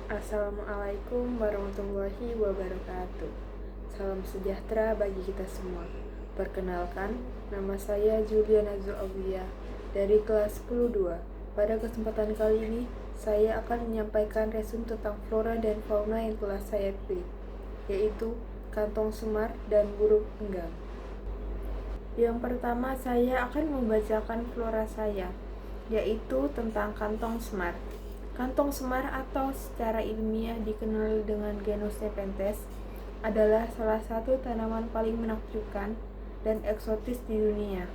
Assalamualaikum warahmatullahi wabarakatuh. Salam sejahtera bagi kita semua. Perkenalkan, nama saya Juliana Zulawiyah dari kelas 10-2. Pada kesempatan kali ini, saya akan menyampaikan resume tentang flora dan fauna yang telah saya pilih, yaitu kantong semar dan burung enggang. Yang pertama, saya akan membacakan flora saya, yaitu tentang kantong semar. Kantong semar atau secara ilmiah dikenal dengan genus Nepenthes adalah salah satu tanaman paling menakjubkan dan eksotis di dunia.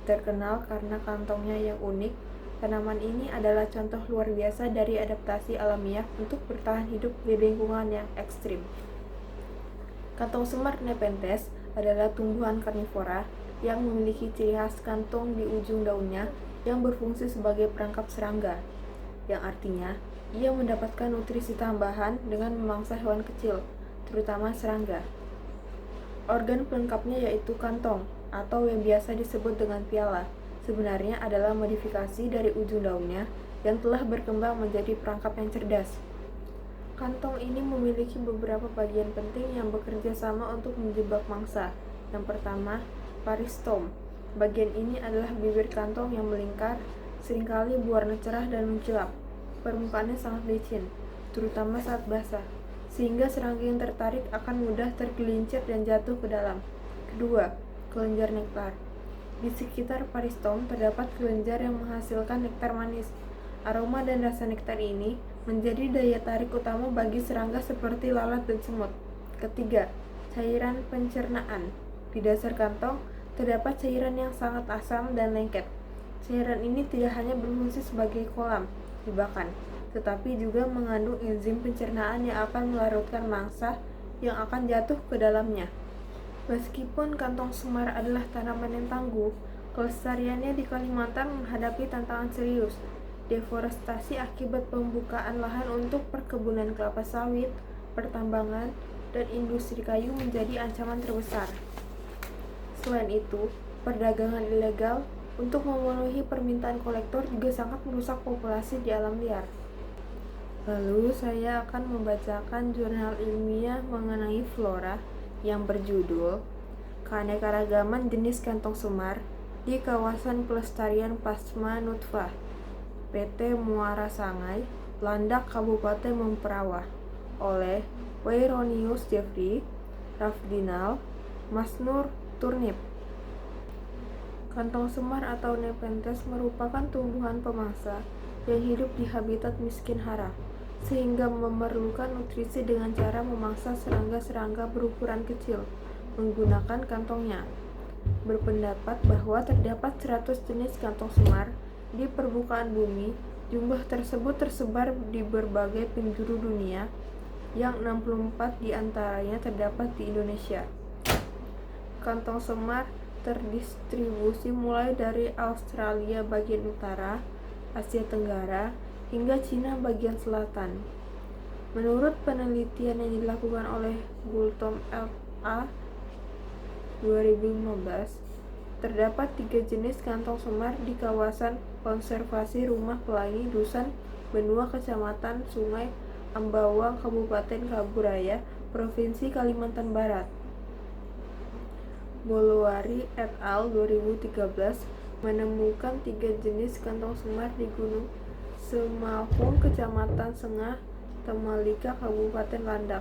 Terkenal karena kantongnya yang unik, tanaman ini adalah contoh luar biasa dari adaptasi alamiah untuk bertahan hidup di lingkungan yang ekstrim. Kantong semar Nepenthes adalah tumbuhan karnivora yang memiliki ciri khas kantong di ujung daunnya yang berfungsi sebagai perangkap serangga, yang artinya ia mendapatkan nutrisi tambahan dengan memangsa hewan kecil, terutama serangga. Organ pelengkapnya yaitu kantong, atau yang biasa disebut dengan piala, sebenarnya adalah modifikasi dari ujung daunnya yang telah berkembang menjadi perangkap yang cerdas. Kantong ini memiliki beberapa bagian penting yang bekerja sama untuk menjebak mangsa. Yang pertama, paristome. Bagian ini adalah bibir kantong yang melingkar, seringkali berwarna cerah dan mengkilap. Permukaannya sangat licin, terutama saat basah, sehingga serangga yang tertarik akan mudah tergelincir dan jatuh ke dalam. Kedua, kelenjar nektar. Di sekitar paristome terdapat kelenjar yang menghasilkan nektar manis. Aroma dan rasa nektar ini menjadi daya tarik utama bagi serangga seperti lalat dan semut. Ketiga, cairan pencernaan. Di dasar kantong terdapat cairan yang sangat asam dan lengket. Cairan ini tidak hanya berfungsi sebagai kolam jebakan, tetapi juga mengandung enzim pencernaan yang akan melarutkan mangsa yang akan jatuh ke dalamnya. Meskipun kantong semar adalah tanaman yang tangguh, kelestariannya di Kalimantan menghadapi tantangan serius. Deforestasi akibat pembukaan lahan untuk perkebunan kelapa sawit, pertambangan, dan industri kayu menjadi ancaman terbesar. Selain itu, perdagangan ilegal untuk memenuhi permintaan kolektor juga sangat merusak populasi di alam liar. Lalu saya akan membacakan jurnal ilmiah mengenai flora yang berjudul Keanekaragaman Jenis Kantong Semar di Kawasan Pelestarian Pasma Nutfah, PT Muara Sangai, Landak, Kabupaten Memprawah, oleh Weironius Jeffrey, Rafdinal, Masnur Turnip. Kantong semar atau Nepenthes merupakan tumbuhan pemangsa yang hidup di habitat miskin hara, sehingga memerlukan nutrisi dengan cara memangsa serangga-serangga berukuran kecil menggunakan kantongnya. Berpendapat bahwa terdapat 100 jenis kantong semar di permukaan bumi. Jumlah tersebut tersebar di berbagai penjuru dunia, yang 64 diantaranya terdapat di Indonesia. Kantong semar terdistribusi mulai dari Australia bagian utara, Asia Tenggara, hingga Cina bagian selatan. Menurut penelitian yang dilakukan oleh Boulton et.al. 2015, terdapat 3 jenis kantong semar di kawasan konservasi Rumah Pelangi Dusan Benua, Kecamatan Sungai Ambawang, Kabupaten Kaburaya, Provinsi Kalimantan Barat. Bolowari et al. 2013 menemukan 3 jenis kantong semar di Gunung Semahung, Kecamatan Sengah, Tamalika, Kabupaten Landak.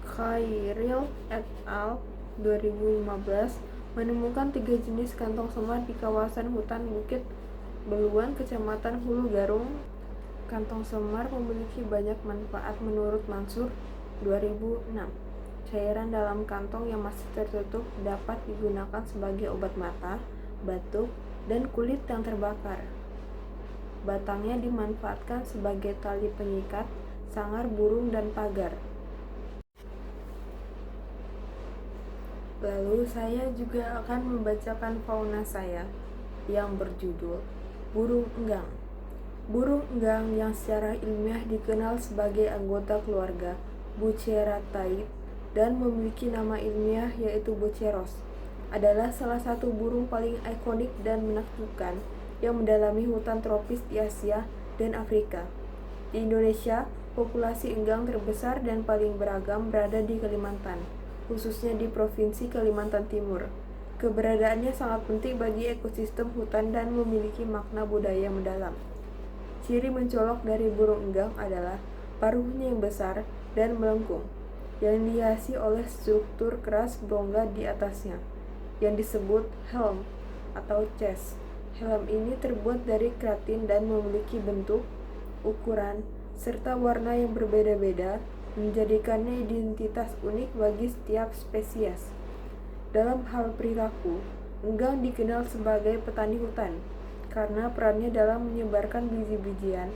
Khairil et al. 2015 menemukan 3 jenis kantong semar di kawasan hutan Bukit Beluan, Kecamatan Hulu Garung. Kantong semar memiliki banyak manfaat menurut Mansur 2006. Cairan dalam kantong yang masih tertutup dapat digunakan sebagai obat mata, batuk, dan kulit yang terbakar. Batangnya dimanfaatkan sebagai tali pengikat, sangar burung, dan pagar. Lalu saya juga akan membacakan fauna saya yang berjudul burung enggang. Burung enggang yang secara ilmiah dikenal sebagai anggota keluarga Bucerataid dan memiliki nama ilmiah yaitu Buceros, adalah salah satu burung paling ikonik dan menakjubkan yang mendalami hutan tropis di Asia dan Afrika. Di Indonesia, populasi enggang terbesar dan paling beragam berada di Kalimantan, khususnya di Provinsi Kalimantan Timur. Keberadaannya sangat penting bagi ekosistem hutan dan memiliki makna budaya mendalam. Ciri mencolok dari burung enggang adalah paruhnya yang besar dan melengkung, yang dihiasi oleh struktur keras berongga di atasnya, yang disebut helm atau chest. Helm ini terbuat dari keratin dan memiliki bentuk, ukuran, serta warna yang berbeda-beda, menjadikannya identitas unik bagi setiap spesies. Dalam hal perilaku, enggang dikenal sebagai petani hutan karena perannya dalam menyebarkan biji-bijian.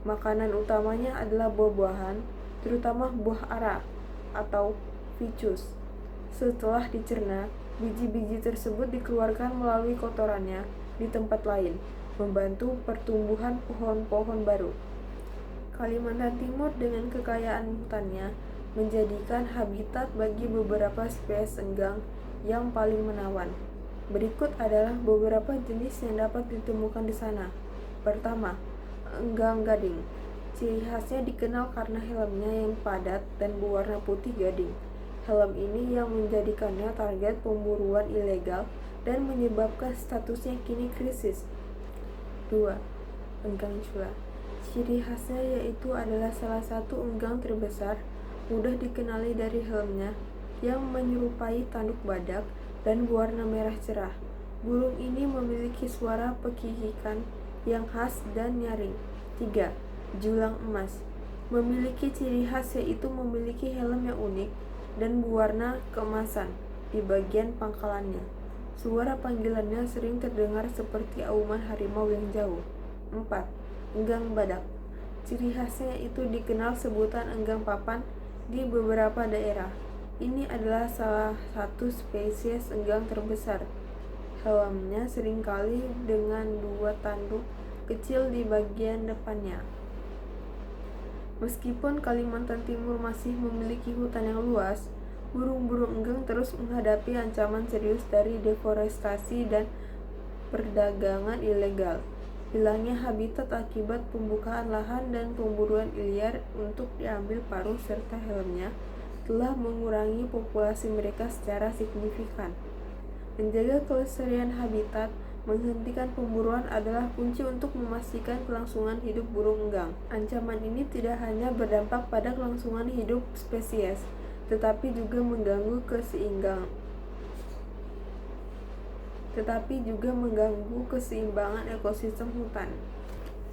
Makanan utamanya adalah buah-buahan, terutama buah ara atau ficus. Setelah dicerna, biji-biji tersebut dikeluarkan melalui kotorannya di tempat lain, membantu pertumbuhan pohon-pohon baru. Kalimantan Timur dengan kekayaan hutannya menjadikan habitat bagi beberapa spesies enggang yang paling menawan. Berikut adalah beberapa jenis yang dapat ditemukan di sana. Pertama, enggang gading. Ciri khasnya dikenal karena helmnya yang padat dan berwarna putih gading. Helm ini yang menjadikannya target pemburuan ilegal dan menyebabkan statusnya kini krisis. 2. Enggang cula. Ciri khasnya yaitu adalah salah satu enggang terbesar, mudah dikenali dari helmnya yang menyerupai tanduk badak dan berwarna merah cerah. Burung ini memiliki suara pekikikan yang khas dan nyaring. 3. Julang emas. Memiliki ciri khas yaitu memiliki helm yang unik dan berwarna keemasan di bagian pangkalannya. Suara panggilannya sering terdengar seperti auman harimau yang jauh. 4. Enggang badak. Ciri khasnya itu dikenal sebutan enggang papan di beberapa daerah. Ini adalah salah satu spesies enggang terbesar. Helmnya seringkali dengan 2 tanduk kecil di bagian depannya. Meskipun Kalimantan Timur masih memiliki hutan yang luas, burung-burung enggang terus menghadapi ancaman serius dari deforestasi dan perdagangan ilegal. Hilangnya habitat akibat pembukaan lahan dan pemburuan liar untuk diambil paruh serta helmnya telah mengurangi populasi mereka secara signifikan. Menjaga kelestarian habitat, menghentikan pemburuan adalah kunci untuk memastikan kelangsungan hidup burung enggang. Ancaman ini tidak hanya berdampak pada kelangsungan hidup spesies, tetapi juga mengganggu keseimbangan ekosistem hutan.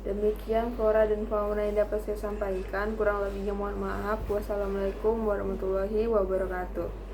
Demikian flora dan fauna yang dapat saya sampaikan. Kurang lebihnya mohon maaf. Wassalamualaikum warahmatullahi wabarakatuh.